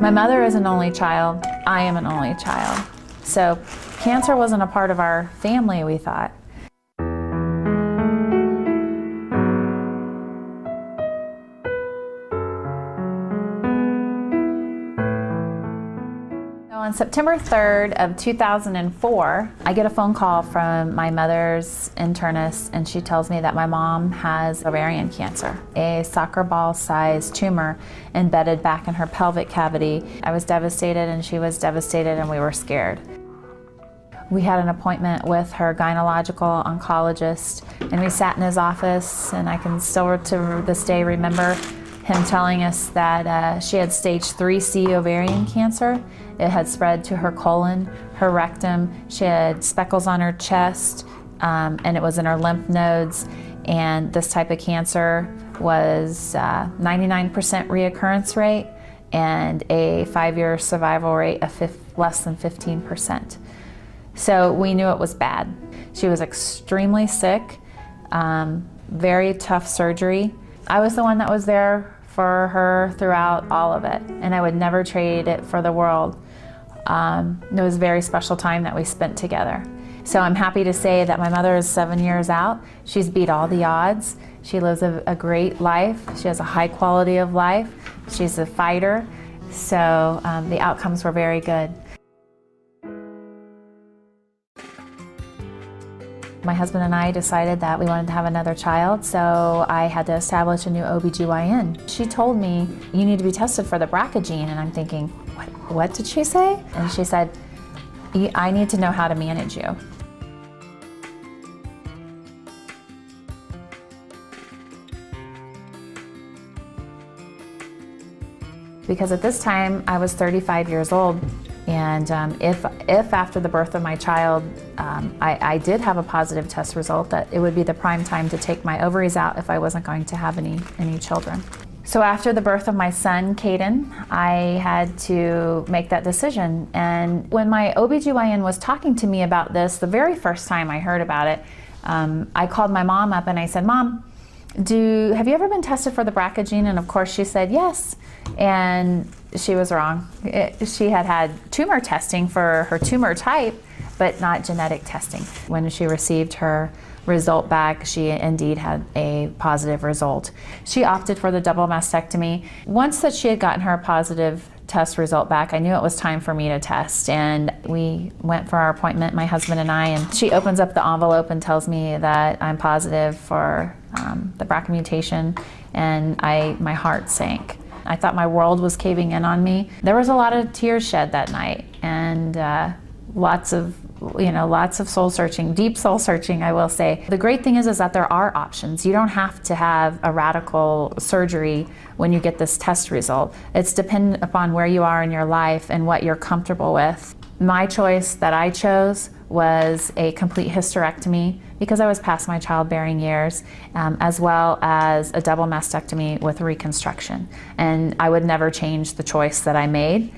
My mother is an only child. I am an only child. So cancer wasn't a part of our family, we thought. On September 3rd of 2004, I get a phone call from my mother's internist, and she tells me that my mom has ovarian cancer, a soccer ball-sized tumor embedded back in her pelvic cavity. I was devastated, and she was devastated, and we were scared. We had an appointment with her gynecological oncologist, and we sat in his office, and I can still to this day remember him telling us that she had stage 3C ovarian cancer. It had spread to her colon, her rectum. She had speckles on her chest, and it was in her lymph nodes. And this type of cancer was 99% reoccurrence rate and a 5-year survival rate of less than 15%. So we knew it was bad. She was extremely sick, very tough surgery. I was the one that was there for her throughout all of it, and I would never trade it for the world. It was a very special time that we spent together. So I'm happy to say that my mother is 7 years out. She's beat all the odds. She lives a great life. She has a high quality of life. She's a fighter. So the outcomes were very good. My husband and I decided that we wanted to have another child, so I had to establish a new OBGYN. She told me, you need to be tested for the BRCA gene, and I'm thinking, what did she say? And she said, I need to know how to manage you. Because at this time, I was 35 years old. And if after the birth of my child, I did have a positive test result, that it would be the prime time to take my ovaries out if I wasn't going to have any children. So after the birth of my son, Caden, I had to make that decision. And when my OBGYN was talking to me about this, the very first time I heard about it, I called my mom up and I said, Mom, have you ever been tested for the BRCA gene? And of course she said yes. And she was wrong. She had tumor testing for her tumor type, but not genetic testing. When she received her result back, she indeed had a positive result. She opted for the double mastectomy. Once that she had gotten her positive test result back, I knew it was time for me to test, and we went for our appointment, my husband and I, and she opens up the envelope and tells me that I'm positive for the BRCA mutation, and my heart sank. I thought my world was caving in on me. There was a lot of tears shed that night, and lots of soul searching, deep soul searching, I will say. The great thing is that there are options. You don't have to have a radical surgery when you get this test result. It's dependent upon where you are in your life and what you're comfortable with. My choice that I chose was a complete hysterectomy because I was past my childbearing years, as well as a double mastectomy with reconstruction. And I would never change the choice that I made.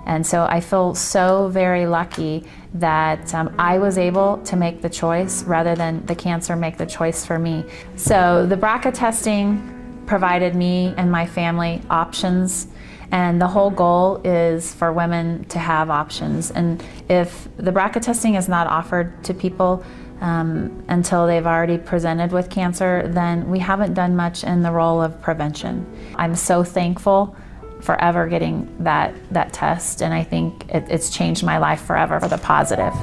And so I feel so very lucky that I was able to make the choice rather than the cancer make the choice for me. So the BRCA testing provided me and my family options, and the whole goal is for women to have options. And if the BRCA testing is not offered to people until they've already presented with cancer, then we haven't done much in the role of prevention. I'm so thankful for ever getting that test, and I think it's changed my life forever for the positive.